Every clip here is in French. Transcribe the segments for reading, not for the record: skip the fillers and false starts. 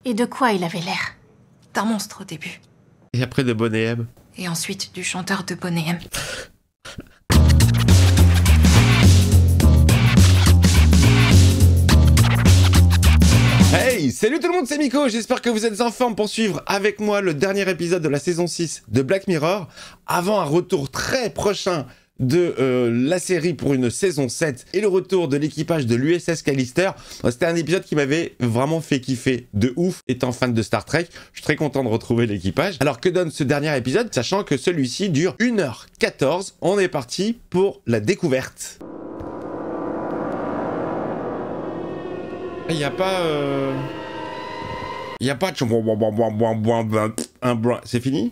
Et de quoi il avait l'air? D'un monstre au début. Et après de Boney M. Et ensuite du chanteur de Boney M. Hey, salut tout le monde, c'est Miko, j'espère que vous êtes en forme pour suivre avec moi le dernier épisode de la saison 6 de Black Mirror, avant un retour très prochain de la série pour une saison 7 et le retour de l'équipage de l'USS Callister. C'était un épisode qui m'avait vraiment fait kiffer de ouf, étant fan de Star Trek. Je suis très content de retrouver l'équipage. Alors que donne ce dernier épisode, sachant que celui-ci dure 1h14. On est parti pour la découverte. Il n'y a pas... Il n'y a pas de... C'est fini?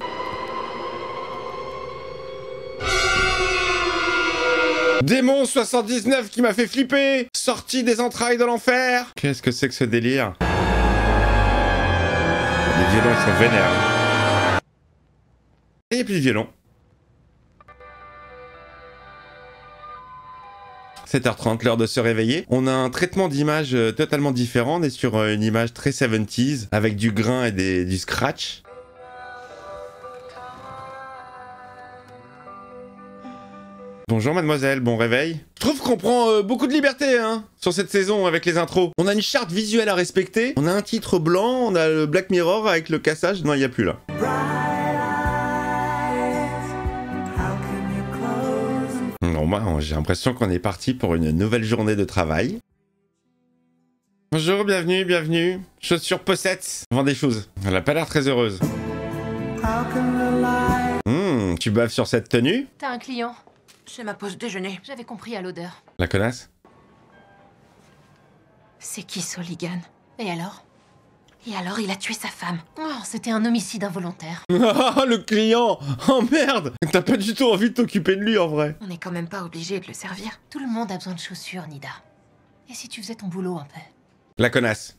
Démon 79 qui m'a fait flipper! Sorti des entrailles de l'enfer! Qu'est-ce que c'est que ce délire? Les violons, ils sont vénères. Et il n'y a plus de violon. 7h30, l'heure de se réveiller. On a un traitement d'image totalement différent. On est sur une image très 70s, avec du grain et du scratch. Bonjour mademoiselle, bon réveil. Je trouve qu'on prend beaucoup de liberté hein, sur cette saison avec les intros. On a une charte visuelle à respecter, on a un titre blanc, on a le Black Mirror avec le cassage. Non, il n'y a plus là. Non, moi j'ai l'impression qu'on est parti pour une nouvelle journée de travail. Bonjour, bienvenue, bienvenue. Chaussures Possette, vend des choses. Elle a pas l'air très heureuse. Tu baves sur cette tenue? T'as un client? C'est ma pause déjeuner. J'avais compris à l'odeur. La connasse? C'est qui Soligan? Et alors? Et alors il a tué sa femme. Oh, c'était un homicide involontaire. Ah, le client! Oh merde! T'as pas du tout envie de t'occuper de lui en vrai. On n'est quand même pas obligé de le servir. Tout le monde a besoin de chaussures, Nida. Et si tu faisais ton boulot un peu? La connasse.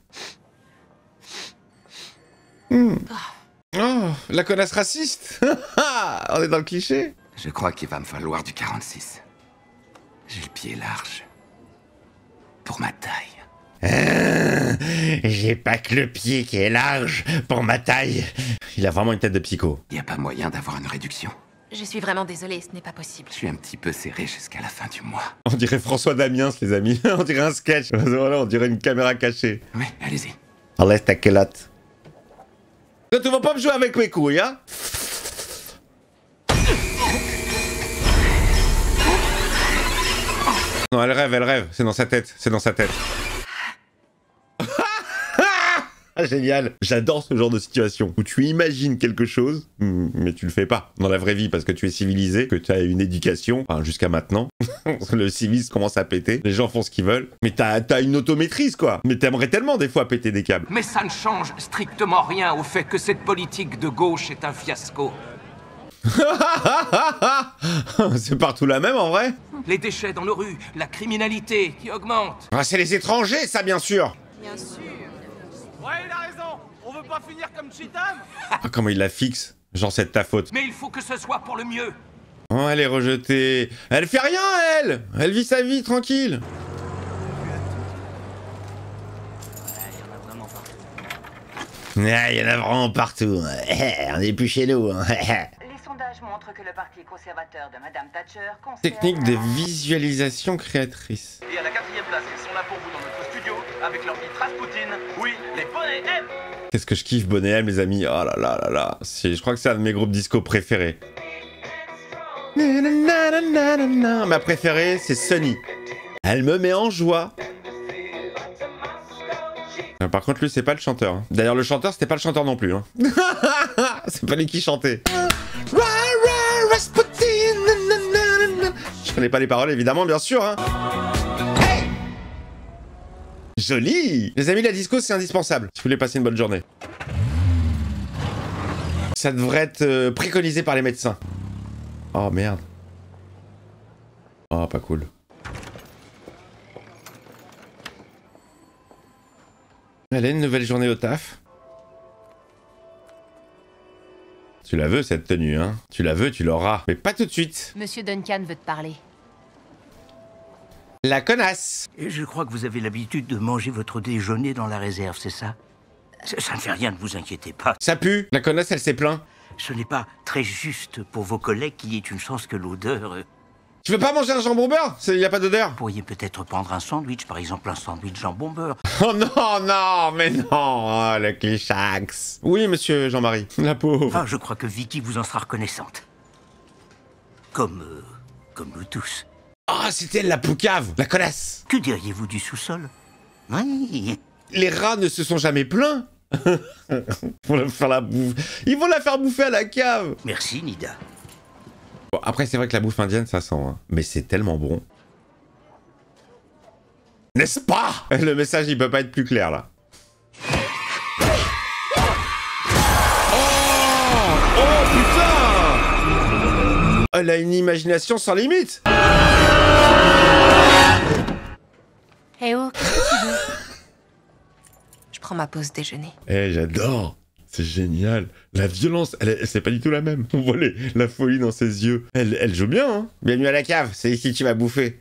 Oh, la connasse raciste. On est dans le cliché. Je crois qu'il va me falloir du 46. J'ai le pied large. Pour ma taille. J'ai pas que le pied qui est large pour ma taille. Il a vraiment une tête de psycho. Y a pas moyen d'avoir une réduction? Je suis vraiment désolée, ce n'est pas possible. Je suis un petit peu serré jusqu'à la fin du mois. On dirait François Damiens, les amis. On dirait un sketch. Voilà, on dirait une caméra cachée. Oui, allez-y. Enlève ta culotte. Tu vas pas me jouer avec mes couilles, hein? Non, elle rêve, c'est dans sa tête, c'est dans sa tête. Ah, génial. J'adore ce genre de situation où tu imagines quelque chose, mais tu le fais pas dans la vraie vie parce que tu es civilisé, que tu as une éducation, enfin jusqu'à maintenant. Le civisme commence à péter, les gens font ce qu'ils veulent, mais t'as une automaîtrise quoi. Mais t'aimerais tellement des fois péter des câbles. Mais ça ne change strictement rien au fait que cette politique de gauche est un fiasco. C'est partout la même en vrai. Les déchets dans nos rues, la criminalité qui augmente. Ah, c'est les étrangers ça bien sûr. Bien sûr. Ouais, il a raison. On veut pas finir comme Cheatham. Ah, comment il la fixe. Genre c'est de ta faute. Mais il faut que ce soit pour le mieux. Oh, elle est rejetée. Elle fait rien, elle. Elle vit sa vie, tranquille. Ah, il y en a vraiment partout. On n'est plus chez nous. Les sondages montrent que le parti conservateur de Madame Thatcher conserve... Technique de visualisation créatrice. Et à la 4e place, ils sont là pour vous dans notre studio avec leur hit Rasputin. Oui, les Boney M. Qu'est-ce que je kiffe Boney M, les amis. Oh là là là là. Je crois que c'est un de mes groupes disco préférés. Ma préférée, c'est Sunny. Elle me met en joie. Par contre, lui, c'est pas le chanteur. D'ailleurs, le chanteur, c'était pas le chanteur non plus. Hein. C'est pas lui qui chantait. Je connais pas les paroles, évidemment, bien sûr. Hein. Hey, joli. Les amis, la disco, c'est indispensable. Si vous voulez passer une bonne journée. Ça devrait être préconisé par les médecins. Oh, merde. Oh, pas cool. Allez, une nouvelle journée au taf. Tu la veux, cette tenue, hein? Tu la veux, tu l'auras. Mais pas tout de suite. Monsieur Duncan veut te parler. La connasse. Et je crois que vous avez l'habitude de manger votre déjeuner dans la réserve, c'est ça? Ça ne fait rien, ne vous inquiétez pas. Ça pue. La connasse, elle s'est plaint. Ce n'est pas très juste pour vos collègues qu'il y ait une chance que l'odeur... Tu veux pas manger un jambon beurre? Il y a pas d'odeur. Vous pourriez peut-être prendre un sandwich, par exemple un sandwich jambon beurre. Oh non, non, mais non. Oh, le clichax. Oui, monsieur Jean-Marie. La pauvre. Ah, je crois que Vicky vous en sera reconnaissante. Comme nous tous. Oh, c'était elle, la poucave. La connasse. Que diriez-vous du sous-sol? Oui. Les rats ne se sont jamais plaints. Ils vont la faire la bouffe. Ils vont la faire bouffer à la cave. Merci, Nida. Bon, après, c'est vrai que la bouffe indienne, ça sent, hein. Mais c'est tellement bon. N'est-ce pas? Le message, il peut pas être plus clair, là. Oh, putain! Elle a une imagination sans limite. Eh oh, qu'est-ce que tu veux? Je prends ma pause déjeuner. Eh, j'adore. C'est génial. La violence, c'est pas du tout la même. On voit la folie dans ses yeux. Elle joue bien, hein. Bienvenue à la cave, c'est ici que tu vas bouffer.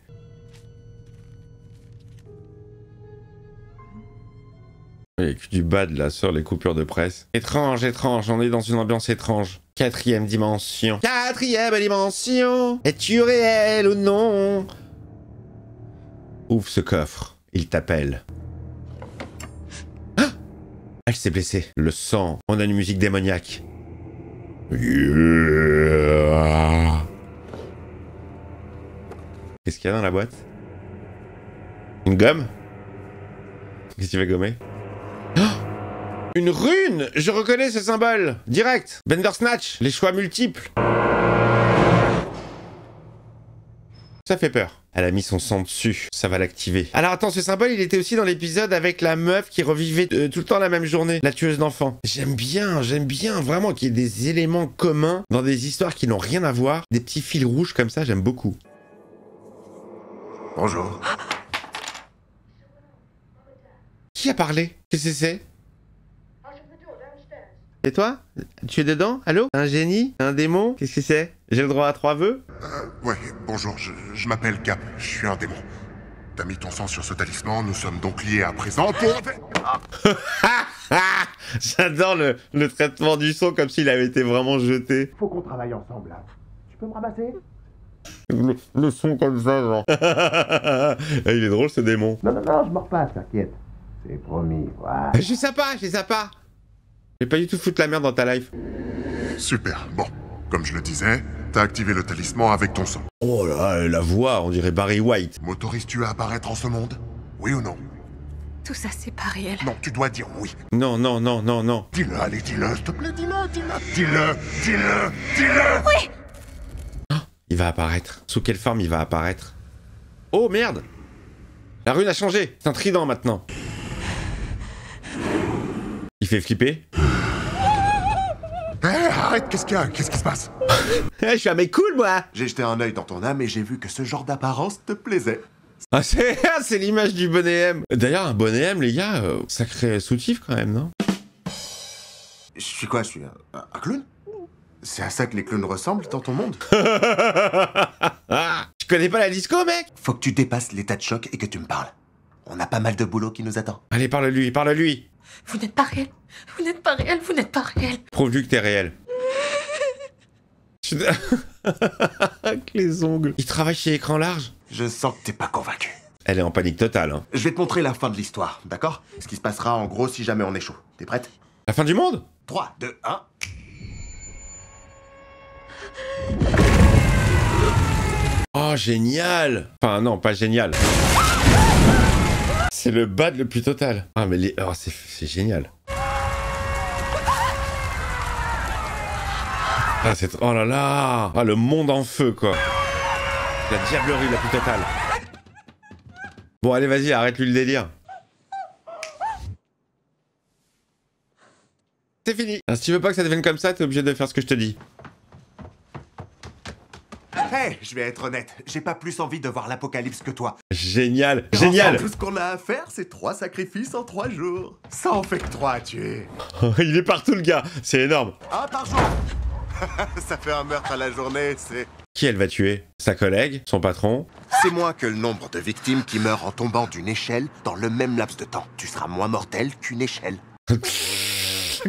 Il y a que du bad là sur les coupures de presse. Étrange, étrange, on est dans une ambiance étrange. 4e dimension. 4e dimension. Es-tu réel ou non? Ouvre ce coffre, il t'appelle. Elle s'est blessée. Le sang. On a une musique démoniaque. Yeah. Qu'est-ce qu'il y a dans la boîte? Une gomme? Qu'est-ce que tu vas gommer? Oh, une rune! Je reconnais ce symbole! Direct! Bandersnatch! Les choix multiples! Ça fait peur. Elle a mis son sang dessus, ça va l'activer. Alors attends, ce symbole, il était aussi dans l'épisode avec la meuf qui revivait tout le temps la même journée, la tueuse d'enfants. J'aime bien vraiment qu'il y ait des éléments communs dans des histoires qui n'ont rien à voir. Des petits fils rouges comme ça, j'aime beaucoup. Bonjour. Qui a parlé? Qu'est-ce que c'est? Et toi? Tu es dedans? Allô? Un génie? Un démon? Qu'est-ce que c'est? J'ai le droit à 3 vœux? Ouais, bonjour, je m'appelle Cap, je suis un démon. T'as mis ton sang sur ce talisman, nous sommes donc liés à présent pour... J'adore le traitement du son comme s'il avait été vraiment jeté. Faut qu'on travaille ensemble, là. Tu peux me ramasser? Le son comme ça, genre. Il est drôle ce démon. Non, je mords pas, t'inquiète. C'est promis, voilà. Je suis sympa. Je vais pas du tout foutre la merde dans ta life. Super, bon. Comme je le disais, t'as activé le talisman avec ton sang. Oh là, la voix, on dirait Barry White. M'autorises-tu à apparaître en ce monde? Oui ou non? Tout ça, c'est pas réel. Non, tu dois dire oui. Non. Dis-le, allez, dis-le, s'il te plaît, dis-le. Oui! Il va apparaître. Sous quelle forme il va apparaître? Oh merde! La rune a changé. C'est un trident maintenant. Il fait flipper. Arrête, qu'est-ce qu'il y a? Qu'est-ce qui se passe? Je suis un mec cool, moi! J'ai jeté un œil dans ton âme et j'ai vu que ce genre d'apparence te plaisait. Ah, c'est l'image du bonnet M. D'ailleurs, un bonnet M, les gars, sacré soutif quand même, non? Je suis quoi? Je suis un clown? C'est à ça que les clowns ressemblent dans ton monde? Tu connais pas la disco, mec? Faut que tu dépasses l'état de choc et que tu me parles. On a pas mal de boulot qui nous attend. Allez, parle-lui. Vous n'êtes pas réel. Vous n'êtes pas réel. Vous n'êtes pas réel. Prouve-lui que t'es réel. Avec les ongles. Il travaille chez Écran Large. Je sens que t'es pas convaincu. Elle est en panique totale, hein. Je vais te montrer la fin de l'histoire, d'accord? Ce qui se passera en gros si jamais on échoue. T'es prête? La fin du monde? 3, 2, 1... Oh, génial! Enfin, non, pas génial. C'est le bad le plus total. Ah, mais oh, c'est génial. Ah, oh là là! Ah, le monde en feu, quoi. La diablerie la plus totale. Bon, allez, vas-y, arrête-lui le délire. C'est fini. Alors, si tu veux pas que ça devienne comme ça, t'es obligé de faire ce que je te dis. Hey, je vais être honnête, j'ai pas plus envie de voir l'apocalypse que toi. Génial, Enfin, génial. tout ce qu'on a à faire, c'est 3 sacrifices en 3 jours. Ça en fait que 3 à tuer. Il est partout, le gars. C'est énorme. 1 par jour. Ça fait un meurtre à la journée, c'est... Qui elle va tuer? Sa collègue? Son patron? C'est moins que le nombre de victimes qui meurent en tombant d'une échelle dans le même laps de temps. Tu seras moins mortel qu'une échelle.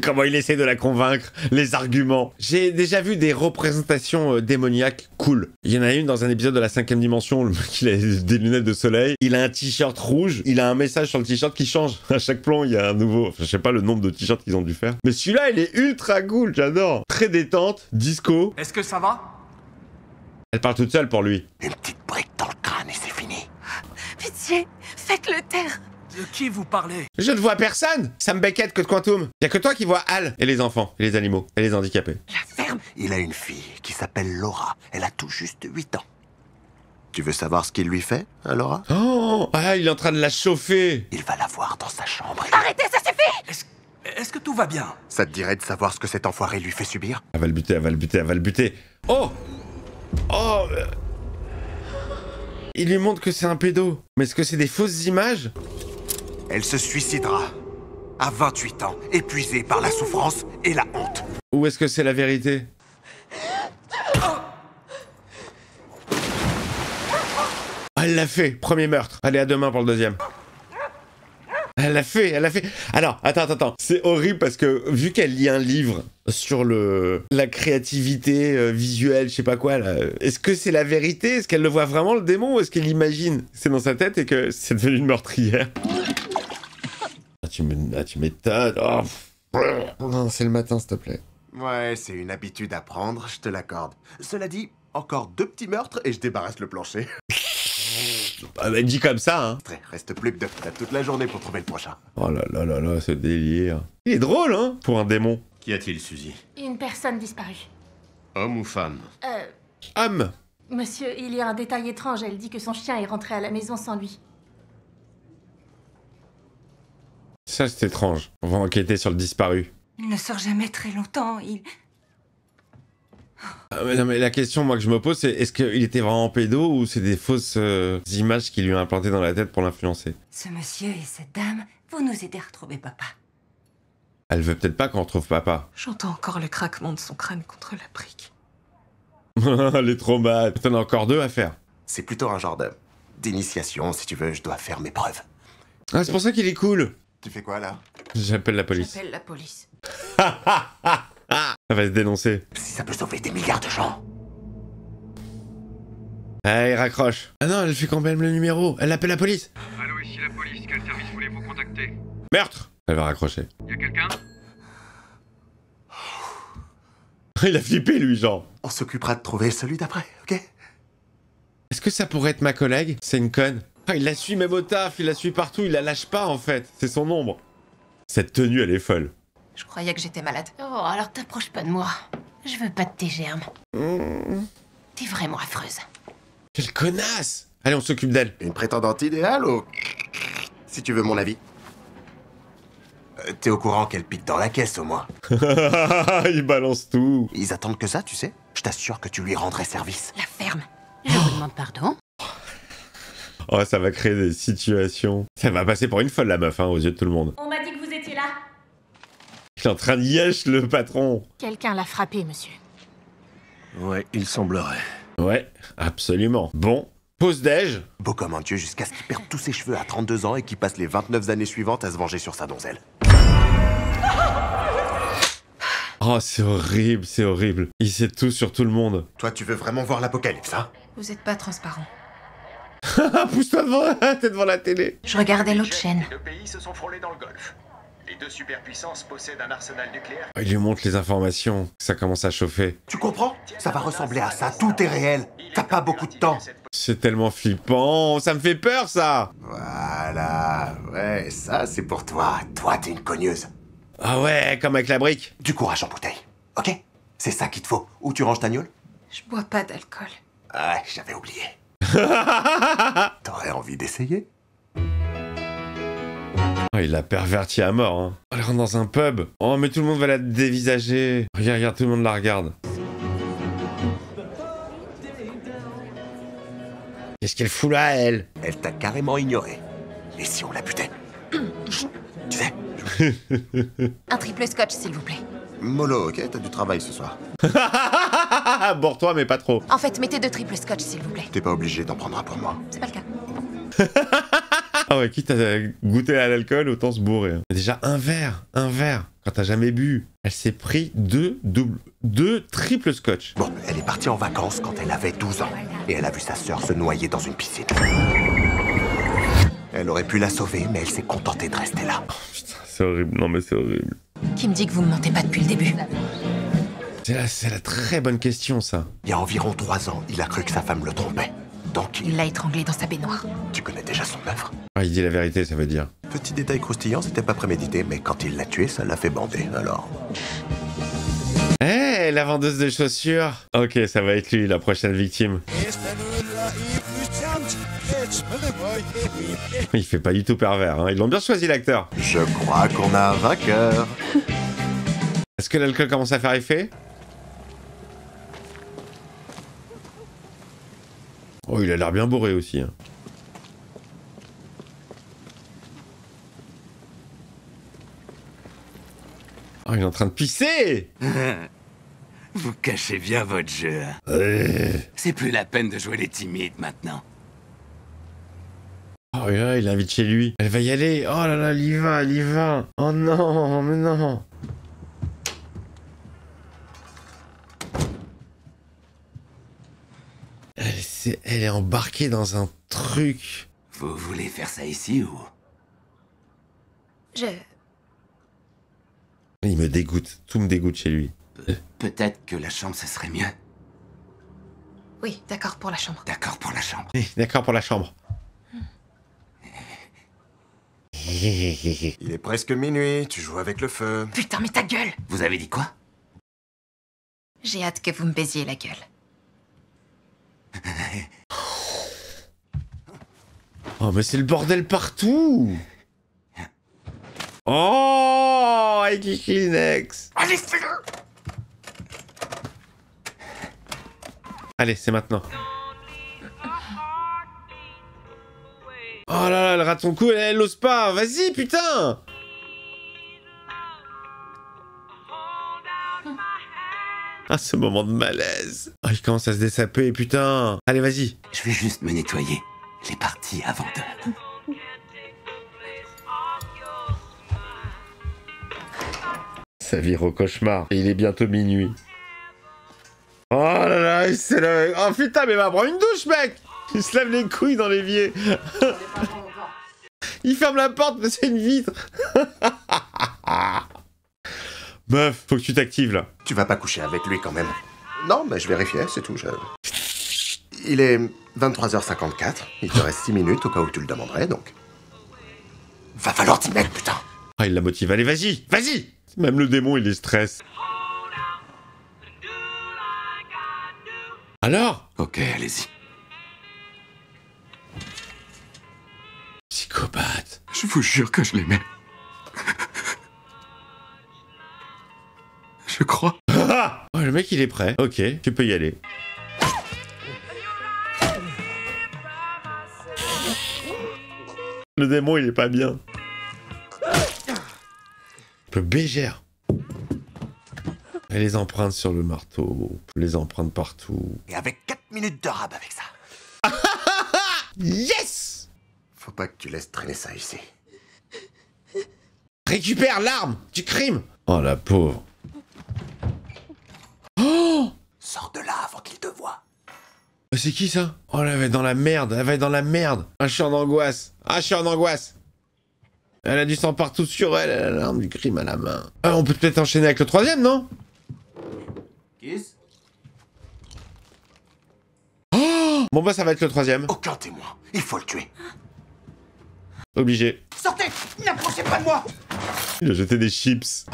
Comment il essaie de la convaincre, les arguments. J'ai déjà vu des représentations démoniaques cool. Il y en a une dans un épisode de la 5e dimension, le mec il a des lunettes de soleil, il a un t-shirt rouge, il a un message sur le t-shirt qui change. À chaque plan, il y a un nouveau... Enfin, je sais pas le nombre de t-shirts qu'ils ont dû faire. Mais celui-là, il est ultra cool, j'adore. Très détente, disco. Est-ce que ça va? Elle parle toute seule pour lui. Une petite brique dans le crâne et c'est fini. Pitié, faites-le taire. De qui vous parlez? Je ne vois personne. Sam Beckett, Code Quantum. Y a que toi qui vois Hal. Et les enfants, et les animaux, et les handicapés. La ferme. Il a une fille qui s'appelle Laura. Elle a tout juste 8 ans. Tu veux savoir ce qu'il lui fait, hein, Laura? Oh, ah, il est en train de la chauffer. Il va la voir dans sa chambre. Arrêtez, ça suffit. Est-ce que tout va bien? Ça te dirait de savoir ce que cet enfoiré lui fait subir? Elle va le buter, elle va le buter, elle va le buter. Oh! Oh! Il lui montre que c'est un pédo. Mais est-ce que c'est des fausses images? Elle se suicidera. À 28 ans, épuisée par la souffrance et la honte. Ou est-ce que c'est la vérité? Elle l'a fait, premier meurtre. Allez, à demain pour le deuxième. Elle l'a fait, elle l'a fait. Alors, attends. C'est horrible parce que vu qu'elle lit un livre sur la créativité visuelle, je sais pas quoi, là, est-ce que c'est la vérité? Est-ce qu'elle le voit vraiment, le démon, ou est-ce qu'elle imagine? C'est dans sa tête et que c'est devenu une meurtrière. Tu m'étonnes. Oh. Non, c'est le matin, s'il te plaît. Ouais, c'est une habitude à prendre, je te l'accorde. Cela dit, encore 2 petits meurtres et je débarrasse le plancher. Ah bah, dit comme ça, hein. Reste plus que 2. T'as toute la journée pour trouver le prochain. Oh là là là là, ce délire. Il est drôle, hein, pour un démon. Qu'y a-t-il, Suzy? Une personne disparue. Homme ou femme? Homme. Monsieur, il y a un détail étrange. Elle dit que son chien est rentré à la maison sans lui. Ça, c'est étrange. On va enquêter sur le disparu. Il ne sort jamais très longtemps, Ah, mais non, mais la question, moi, que je me pose, c'est est-ce qu'il était vraiment pédo ou c'est des fausses images qu'il lui a implantées dans la tête pour l'influencer? Ce monsieur et cette dame vont nous aider à retrouver papa. Elle veut peut-être pas qu'on retrouve papa. J'entends encore le craquement de son crâne contre la brique. Les traumas. T'en as encore 2 à faire. C'est plutôt un genre d'initiation, si tu veux, je dois faire mes preuves. Ah, c'est pour ça qu'il est cool. Tu fais quoi, là? J'appelle la police. J'appelle la police. Elle va se dénoncer. Si ça peut sauver des milliards de gens. Ah, il raccroche. Ah non, elle fait quand même le numéro. Elle appelle la police. Allô, ici la police. Quel service voulez-vous contacter? Meurtre. Elle va raccrocher. Y'a quelqu'un? Il a flippé, lui, genre. On s'occupera de trouver celui d'après, ok? Est-ce que ça pourrait être ma collègue? C'est une conne. Ah, il la suit même au taf, il la suit partout, il la lâche pas, en fait. C'est son ombre. Cette tenue, elle est folle. Je croyais que j'étais malade. Oh, alors t'approches pas de moi. Je veux pas de tes germes. T'es vraiment affreuse. Quelle connasse! Allez, on s'occupe d'elle. Une prétendante idéale ou... Si tu veux mon avis. T'es au courant qu'elle pique dans la caisse, au moins? Il balance tout. Ils attendent que ça, tu sais? Je t'assure que tu lui rendrais service. La ferme. Je vous demande pardon. Oh, ça va créer des situations. Ça va passer pour une folle, la meuf, hein, aux yeux de tout le monde. On m'a dit que vous étiez là. Il est en train de yesh, le patron. Quelqu'un l'a frappé, monsieur. Ouais, il semblerait. Ouais, absolument. Bon, pause déj. Beau comme un dieu jusqu'à ce qu'il perde tous ses cheveux à 32 ans et qu'il passe les 29 années suivantes à se venger sur sa donzelle. Oh, c'est horrible, c'est horrible. Il sait tout sur tout le monde. Toi, tu veux vraiment voir l'apocalypse, hein? Vous êtes pas transparent. Pousse-toi devant, t'es devant la télé. Je regardais l'autre chaîne. Les 2 pays se sont frôlés dans le Golfe. Les 2 superpuissances possèdent un arsenal nucléaire. Il lui montre les informations, ça commence à chauffer. Tu comprends? Ça va ressembler à ça, tout est réel. T'as pas beaucoup de temps. C'est tellement flippant, ça me fait peur, ça. Voilà, ouais, ça c'est pour toi. Toi, t'es une cogneuse. Ah ouais, comme avec la brique. Du courage en bouteille, ok? C'est ça qu'il te faut. Où tu ranges ta gnôle? Je bois pas d'alcool. Ah, j'avais oublié. T'aurais envie d'essayer? Oh, il l'a perverti à mort, hein. Elle rentre dans un pub. Oh, mais tout le monde va la dévisager. Regarde, regarde, tout le monde la regarde. Qu'est-ce qu'elle fout là, elle? Elle t'a carrément ignoré. Et si on la butait? Chut, tu sais? Un triple scotch, s'il vous plaît. Mollo, ok? T'as du travail ce soir. Bord-toi, mais pas trop. En fait, mettez 2 triple scotch, s'il vous plaît. T'es pas obligé d'en prendre un pour moi. C'est pas le cas. Ah ouais, quitte à goûter à l'alcool, autant se bourrer. Hein. Déjà, un verre, quand t'as jamais bu. Elle s'est pris deux triples scotch. Bon, elle est partie en vacances quand elle avait 12 ans. Et elle a vu sa sœur se noyer dans une piscine. Elle aurait pu la sauver, mais elle s'est contentée de rester là. Oh, putain, c'est horrible. Non mais c'est horrible. Qui me dit que vous me mentez pas depuis le début? C'est la très bonne question, ça. Il y a environ 3 ans, il a cru que sa femme le trompait. Donc Il l'a étranglé dans sa baignoire. Tu connais déjà son œuvre? Ah, il dit la vérité, ça veut dire. Petit détail croustillant, c'était pas prémédité, mais quand il l'a tué, ça l'a fait bander, alors... Eh, la vendeuse de chaussures. Ok, ça va être lui, la prochaine victime. Il fait pas du tout pervers, hein. Ils l'ont bien choisi, l'acteur. Je crois qu'on a un vainqueur. Est-ce que l'alcool commence à faire effet? Oh, il a l'air bien bourré aussi. Hein. Oh, il est en train de pisser. Vous cachez bien votre jeu. C'est plus la peine de jouer les timides maintenant. Oh là, il l'invite chez lui. Elle va y aller. Oh là là, elle y va. Oh non, mais non. Elle est embarquée dans un truc. Vous voulez faire ça ici ou... Il me dégoûte. Tout me dégoûte chez lui. Peut-être que la chambre, ce serait mieux. Oui, d'accord pour la chambre. D'accord pour la chambre. D'accord pour la chambre. Il est presque minuit, tu joues avec le feu. Putain, mais ta gueule! Vous avez dit quoi? J'ai hâte que vous me baisiez la gueule. Oh, mais c'est le bordel partout! Oh, avec les Kleenex! Allez, fais-le! Allez, c'est maintenant. Oh là là, elle rate son coup, elle ose pas! Vas-y, putain! Ah, ce moment de malaise. Oh, il commence à se dessaper, putain. Allez, vas-y. Je vais juste me nettoyer les parties avant de... Ça vire au cauchemar. Et il est bientôt minuit. Oh là là, il s'est lavé. Oh putain, mais va prendre une douche, mec! Il se lave les couilles dans l'évier. Il ferme la porte, mais c'est une vitre. Meuf, faut que tu t'actives là. Tu vas pas coucher avec lui quand même. Non, mais je vérifiais, c'est tout. Il est 23h54. Il te reste 6 minutes au cas où tu le demanderais, donc... Va falloir t'y mettre, putain. Ah, il la motive. Allez, vas-y, vas-y. Même le démon, il les stresse. Alors? Ok, allez-y. Psychopathe. Je vous jure que je l'aimais. Je crois. Ah! Oh, le mec, il est prêt. Ok, tu peux y aller. Le démon, il est pas bien. Le bégère. Et les empreintes sur le marteau. Les empreintes partout. Et avec 4 minutes de rab avec ça. Yes! Faut pas que tu laisses traîner ça ici. Récupère l'arme du crime. Oh, la pauvre. Oh! Sors de là avant qu'il te voie. C'est qui ça? Oh, elle va être dans la merde. Elle va être dans la merde. Ah, je suis en angoisse. Ah, je suis en angoisse. Elle a du sang partout sur elle. Elle a l'arme du crime à la main. Ah, on peut peut-être enchaîner avec le troisième, non? Kiss? Oh! Bon, bah, ça va être le troisième. Aucun témoin. Il faut le tuer. Obligé. Sortez! N'approchez pas de moi! Il a jeté des chips.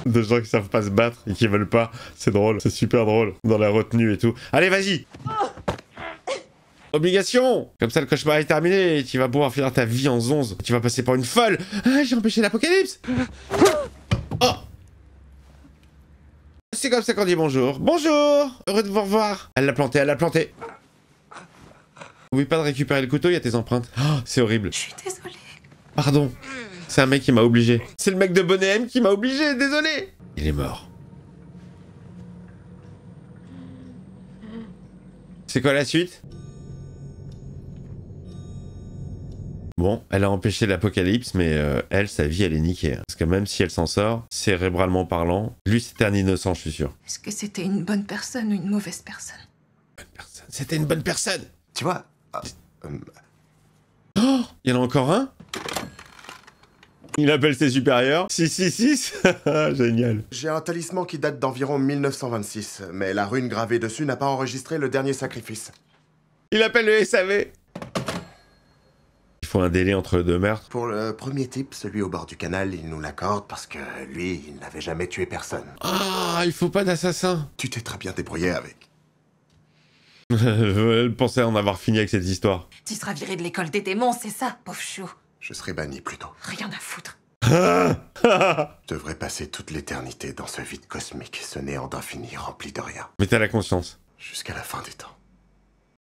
De gens qui savent pas se battre et qui veulent pas. C'est drôle. C'est super drôle. Dans la retenue et tout. Allez, vas-y! Obligation! Comme ça, le cauchemar est terminé et tu vas pouvoir finir ta vie en zonze. Tu vas passer pour une folle. Ah, j'ai empêché l'apocalypse! Oh! C'est comme ça qu'on dit bonjour. Bonjour! Heureux de vous revoir. Elle l'a planté, elle l'a planté. N'oublie pas de récupérer le couteau, il y a tes empreintes. Oh, c'est horrible. Je suis désolée. Pardon. C'est un mec qui m'a obligé. C'est le mec de Bonnet M qui m'a obligé, désolé. Il est mort. C'est quoi la suite? Bon, elle a empêché l'apocalypse, mais elle, sa vie, elle est niquée. Hein. Parce que même si elle s'en sort, cérébralement parlant, lui, c'était un innocent, je suis sûr. Est-ce que c'était une bonne personne ou une mauvaise personne? Bonne personne. C'était une bonne personne. Tu vois... Oh, il y en a encore un? Il appelle ses supérieurs. 666. Génial. J'ai un talisman qui date d'environ 1926, mais la rune gravée dessus n'a pas enregistré le dernier sacrifice. Il appelle le SAV. Il faut un délai entre deux meurtres. Pour le premier type, celui au bord du canal, il nous l'accorde parce que lui, il n'avait jamais tué personne. Ah, il faut pas d'assassin. Tu t'es très bien débrouillé avec. Elle pensait en avoir fini avec cette histoire. Tu seras viré de l'école des démons, c'est ça, pauvre chou? Je serai banni plutôt. Rien à foutre. Je devrais passer toute l'éternité dans ce vide cosmique, ce néant d'infini rempli de rien. Mais t'as la conscience. Jusqu'à la fin des temps.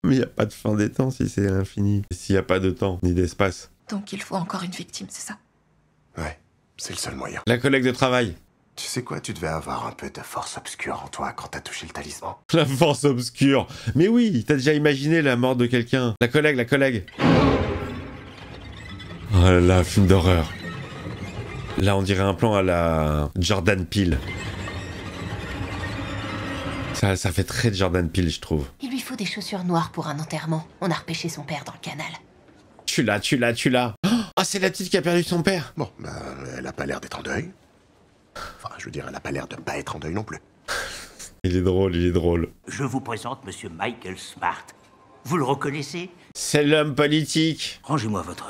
Mais y a pas de fin des temps si c'est l'infini. S'il y a pas de temps, ni d'espace. Donc il faut encore une victime, c'est ça? Ouais, c'est le seul moyen. La collègue de travail. Tu sais quoi, tu devais avoir un peu de force obscure en toi quand t'as touché le talisman. La force obscure. Mais oui, t'as déjà imaginé la mort de quelqu'un. La collègue. Oh là là, film d'horreur. Là, on dirait un plan à la Jordan Peele. Ça fait très Jordan Peele, je trouve. Il lui faut des chaussures noires pour un enterrement. On a repêché son père dans le canal. Tu l'as. Oh, c'est la petite qui a perdu son père. Bon, bah, elle a pas l'air d'être en deuil. Enfin, je veux dire, elle a pas l'air de pas être en deuil non plus. Il est drôle. Je vous présente Monsieur Michael Smart. Vous le reconnaissez? C'est l'homme politique. Rangez-moi votre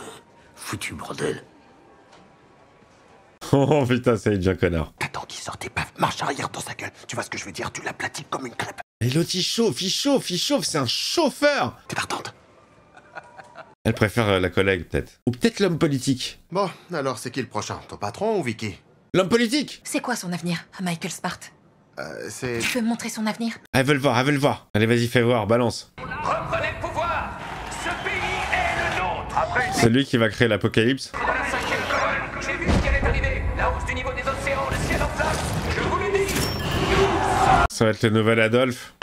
foutu bordel. Oh putain, ça devient connard. T'attends qu'il sorte et paf, marche arrière dans sa gueule. Tu vois ce que je veux dire? Tu l'aplatis comme une crêpe. Et l'autre il chauffe, c'est un chauffeur. T'es partante? Elle préfère la collègue peut-être. Ou peut-être l'homme politique. Bon, alors c'est qui le prochain? Ton patron ou Vicky? L'homme politique. C'est quoi son avenir, à Michael Smart? C'est... Tu peux me montrer son avenir? Elle veut le voir. Allez, vas-y, fais voir, balance. Reprenez le pouvoir. Ce pays est le nôtre. Après une... C'est lui qui va créer l'apocalypse. Dans la 5e colonne, j'ai vu ce qui allait arriver. La hausse du niveau des océans, le ciel en flammes. Je vous le dis. Ça va être le nouvel Adolphe.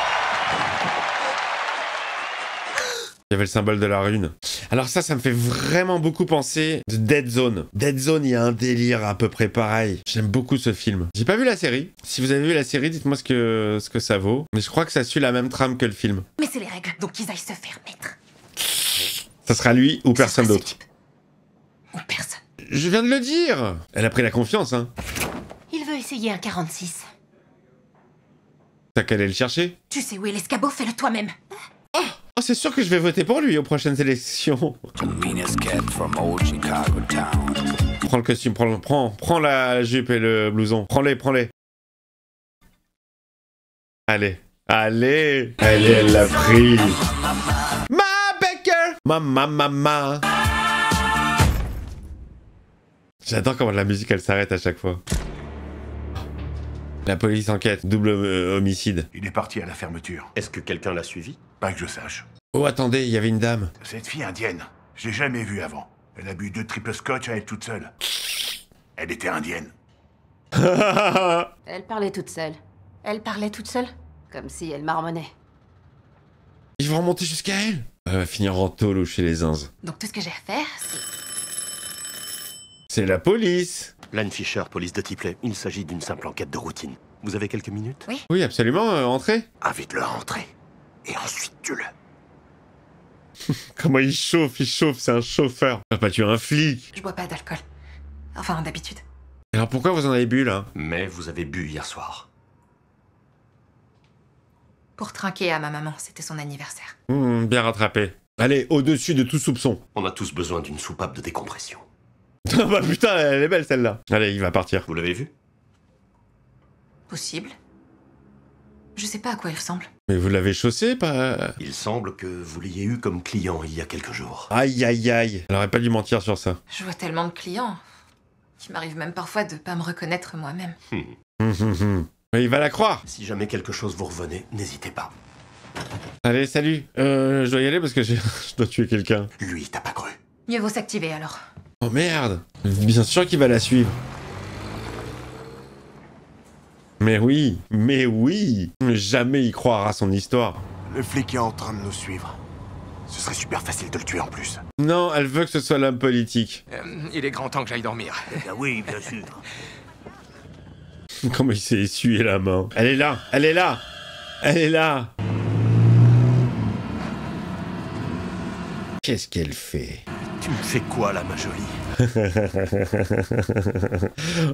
Il y avait le symbole de la rune. Alors ça me fait vraiment beaucoup penser de Dead Zone. Dead Zone, il y a un délire à peu près pareil. J'aime beaucoup ce film. J'ai pas vu la série. Si vous avez vu la série, dites-moi ce que ça vaut. Mais je crois que ça suit la même trame que le film. Mais c'est les règles, donc qu'ils aillent se faire mettre. Ça sera lui ou personne d'autre. Ou personne. Je viens de le dire. Elle a pris la confiance, hein. Il veut essayer un 46. T'as qu'à aller le chercher. Tu sais où est l'escabeau, fais-le toi-même. Oh, c'est sûr que je vais voter pour lui aux prochaines élections. Prends le costume, prends la jupe et le blouson. Prends-les. Allez, elle l'a pris. Ma Baker. Ma. J'adore comment la musique elle s'arrête à chaque fois. La police enquête, double homicide. Il est parti à la fermeture. Est-ce que quelqu'un l'a suivi? Pas que je sache. Oh, attendez, il y avait une dame. Cette fille indienne, je l'ai jamais vue avant. Elle a bu 2 triples scotch à elle toute seule. Elle était indienne. Elle parlait toute seule. Elle parlait toute seule? Comme si elle marmonnait. Ils vont remonter jusqu'à elle. Elle va finir en tôle ou chez les zinzes. Donc tout ce que j'ai à faire, c'est... C'est la police. Lane Fisher, police de Tipley. Il s'agit d'une simple enquête de routine. Vous avez quelques minutes? Oui. Oui, absolument, entrez. Invite-le à entrer. Et ensuite tue-le. Comment il chauffe, c'est un chauffeur. Il va pas tuer un flic. Je bois pas d'alcool. Enfin, d'habitude. Alors pourquoi vous en avez bu, là? Mais vous avez bu hier soir. Pour trinquer à ma maman, c'était son anniversaire. Bien rattrapé. Allez, au-dessus de tout soupçon. On a tous besoin d'une soupape de décompression. Ah bah putain, elle est belle celle-là. Allez, il va partir. Vous l'avez vu? Possible. Je sais pas à quoi il ressemble. Mais vous l'avez chaussé, pas... Il semble que vous l'ayez eu comme client il y a quelques jours. Aïe. Elle aurait pas dû mentir sur ça. Je vois tellement de clients qu'il m'arrive même parfois de pas me reconnaître moi-même. Mais il va la croire. Si jamais quelque chose vous revenait, n'hésitez pas. Allez, salut. Je dois y aller parce que je dois tuer quelqu'un. Lui, t'as pas cru. Mieux vaut s'activer alors. Oh merde. Bien sûr qu'il va la suivre. Mais oui. Jamais il croira à son histoire. Le flic est en train de nous suivre. Ce serait super facile de le tuer en plus. Non, elle veut que ce soit l'homme politique. Il est grand temps que j'aille dormir. Ah oui, bien sûr. Comment il s'est essuyé la main. Elle est là, elle est là, elle est là. Qu'est-ce qu'elle fait? Tu me fais quoi là, ma jolie?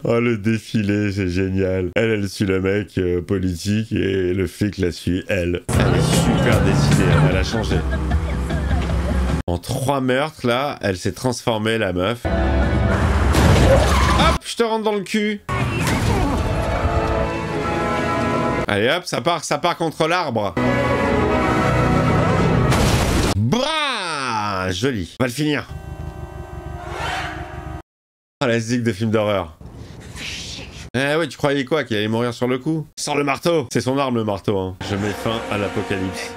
Oh, le défilé, c'est génial. Elle suit le mec politique et le flic la suit, elle. Elle est super dessinée, elle a changé. En 3 meurtres, là, elle s'est transformée, la meuf. Hop, je te rentre dans le cul. Allez hop, ça part contre l'arbre. Bra, joli. On va le finir. Ah, la zig de film d'horreur. Eh ouais, tu croyais quoi? Qu'il allait mourir sur le coup? Sors le marteau. C'est son arme, le marteau, hein. Je mets fin à l'apocalypse.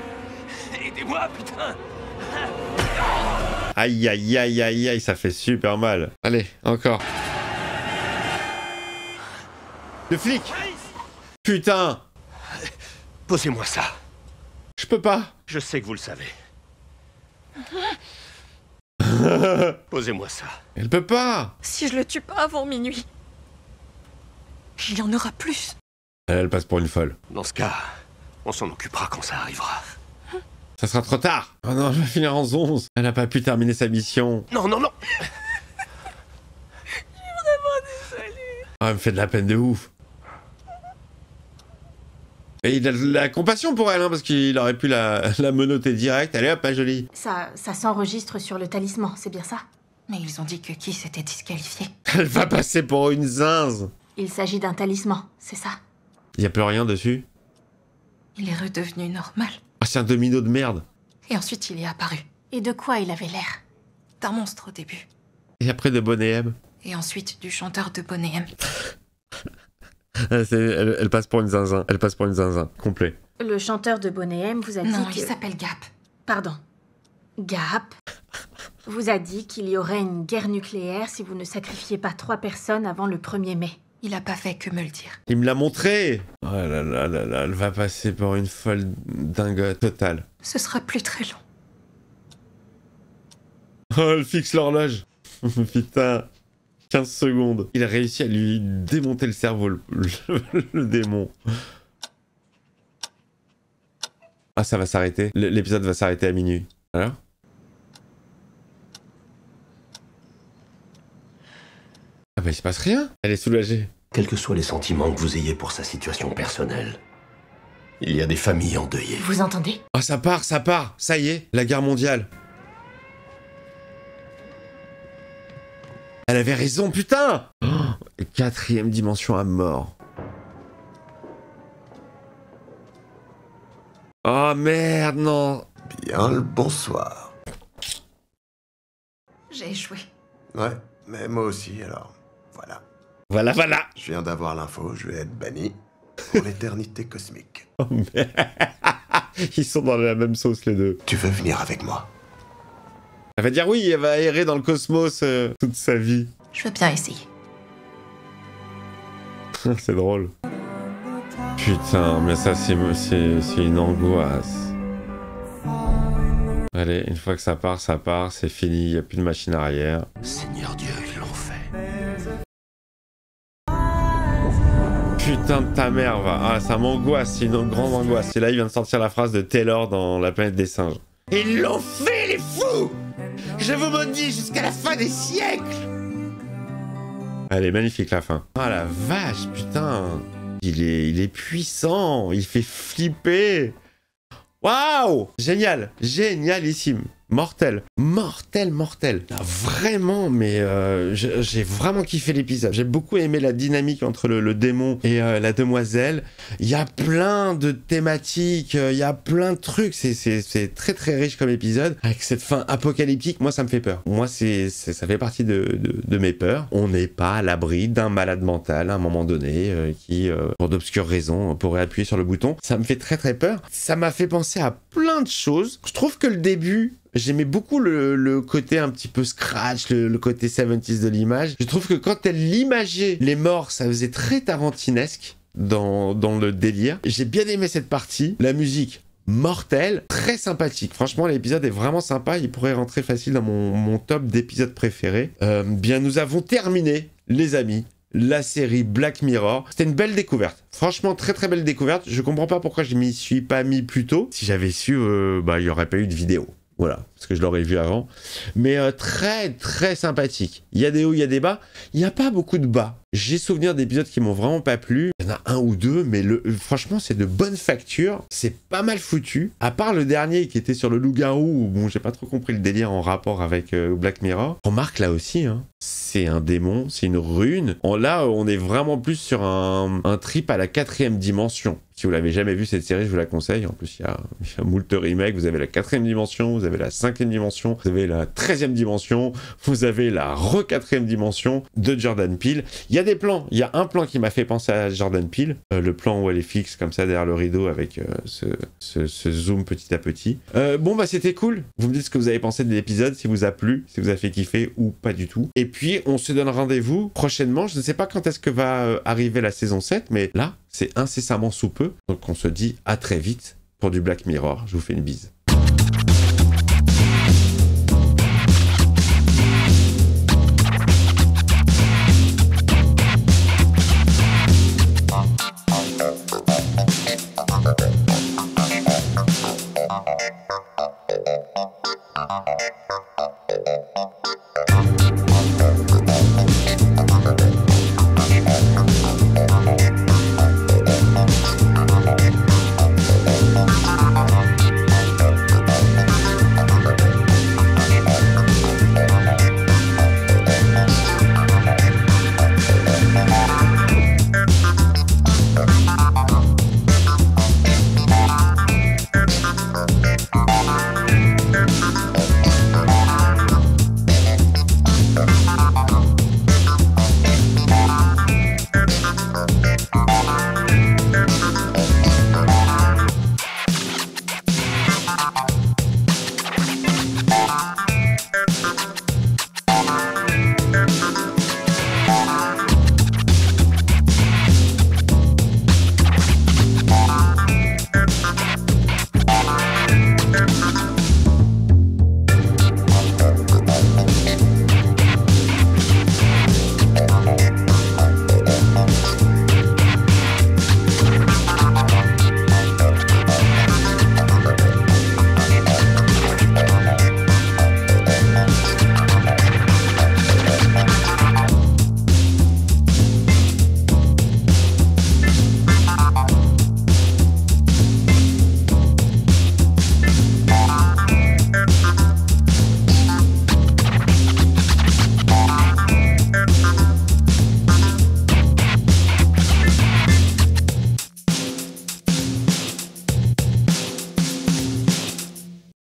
Aidez-moi, putain! Aïe, aïe, aïe, aïe, aïe, ça fait super mal. Allez, encore. Le flic! Putain! Posez-moi ça. Je peux pas. Je sais que vous le savez. Posez-moi ça. Elle peut pas. Si je le tue pas avant minuit, il y en aura plus. Elle passe pour une folle. Dans ce cas, on s'en occupera quand ça arrivera. Ça sera trop tard. Oh non, je vais finir en 11. Elle a pas pu terminer sa mission. Non, non, non. Je suis vraiment désolée. Oh, elle me fait de la peine de ouf. Et il a de la compassion pour elle, hein, parce qu'il aurait pu la menotter direct. Allez hop, pas jolie. Ça s'enregistre sur le talisman, c'est bien ça? Mais ils ont dit que Ki s'était disqualifié. Elle va passer pour une zinze. Il s'agit d'un talisman, c'est ça? Y a plus rien dessus? Il est redevenu normal. Ah, c'est un domino de merde. Et ensuite, il est apparu. Et de quoi il avait l'air? D'un monstre au début. Et après de Bonnet M. Et ensuite du chanteur de Bonnet M. Elle passe pour une zinzin. Elle passe pour une zinzin. Complet. Le chanteur de Bonnet M vous a dit Non, que... il s'appelle Gap. Pardon. Gap vous a dit qu'il y aurait une guerre nucléaire si vous ne sacrifiez pas 3 personnes avant le 1er mai. Il a pas fait que me le dire. Il me l'a montré. Oh là là là là, elle va passer pour une folle dingote totale. Ce sera plus très long. Oh, elle fixe l'horloge. Putain. 15 secondes. Il a réussi à lui démonter le cerveau, le démon. Ah, ça va s'arrêter. L'épisode va s'arrêter à minuit. Alors? Ah bah il se passe rien. Elle est soulagée. Quels que soient les sentiments que vous ayez pour sa situation personnelle, il y a des familles endeuillées. Vous entendez? Ah, ça part, ça part. Ça y est, la guerre mondiale. Elle avait raison, putain! Oh, 4e dimension à mort. Oh merde, non. Bien le bonsoir. J'ai échoué. Ouais, mais moi aussi, alors voilà. Voilà, voilà. Je viens d'avoir l'info, je vais être banni pour l'éternité cosmique. Oh merde. Ils sont dans la même sauce les deux. Tu veux venir avec moi? Elle va dire oui, elle va errer dans le cosmos toute sa vie. Je veux bien essayer. C'est drôle. Putain, mais ça c'est une angoisse. Allez, une fois que ça part, c'est fini, il n'y a plus de machine arrière. Seigneur Dieu, ils l'ont fait. Putain de ta mère, va. Ah, ça m'angoisse, c'est une grande angoisse. Et là, il vient de sortir la phrase de Taylor dans La planète des singes. Ils l'ont fait, les fous! Je vous maudis jusqu'à la fin des siècles! Elle est magnifique, la fin. Ah, la vache, putain! Il est puissant, il fait flipper! Waouh! Génial, génialissime. Mortel, mortel, mortel. Ah, vraiment, mais j'ai vraiment kiffé l'épisode. J'ai beaucoup aimé la dynamique entre le démon et la demoiselle. Il y a plein de thématiques, il y a plein de trucs. C'est très très riche comme épisode. Avec cette fin apocalyptique, moi ça me fait peur. Moi ça fait partie de mes peurs. On n'est pas à l'abri d'un malade mental à un moment donné qui, pour d'obscures raisons, pourrait appuyer sur le bouton. Ça me fait très très peur. Ça m'a fait penser à plein de choses. Je trouve que le début... J'aimais beaucoup le côté un petit peu scratch, le côté 70s de l'image. Je trouve que quand elle imageait les morts, ça faisait très tarantinesque dans le délire. J'ai bien aimé cette partie. La musique, mortel, très sympathique. Franchement, l'épisode est vraiment sympa, il pourrait rentrer facile dans mon top d'épisodes préférés. Bien, nous avons terminé, les amis, la série Black Mirror. C'était une belle découverte. Franchement, très très belle découverte. Je comprends pas pourquoi je m'y suis pas mis plus tôt. Si j'avais su, il y aurait pas eu de vidéo. Voilà, parce que je l'aurais vu avant. Mais très très sympathique. Il y a des hauts, il y a des bas. Il n'y a pas beaucoup de bas. J'ai souvenir d'épisodes qui m'ont vraiment pas plu. Il y en a un ou deux, mais franchement, c'est de bonne facture. C'est pas mal foutu. À part le dernier qui était sur le loup-garou, où bon, j'ai pas trop compris le délire en rapport avec Black Mirror. Remarque là aussi, hein, c'est un démon, c'est une rune. Là, on est vraiment plus sur un trip à la 4e dimension. Si vous l'avez jamais vu cette série, je vous la conseille. En plus, il y a moult remake. Vous avez la 4e dimension, vous avez la 5e dimension, vous avez la 13e dimension, vous avez la re-4e dimension de Jordan Peele. Il y a des plans. Il y a un plan qui m'a fait penser à Jordan Peele. Le plan où elle est fixe comme ça derrière le rideau avec ce zoom petit à petit. C'était cool. Vous me dites ce que vous avez pensé de l'épisode, si vous a plu, si vous a fait kiffer ou pas du tout. Et puis, on se donne rendez-vous prochainement. Je ne sais pas quand est-ce que va arriver la saison 7, mais là, c'est incessamment sous peu. Donc on se dit à très vite pour du Black Mirror. Je vous fais une bise.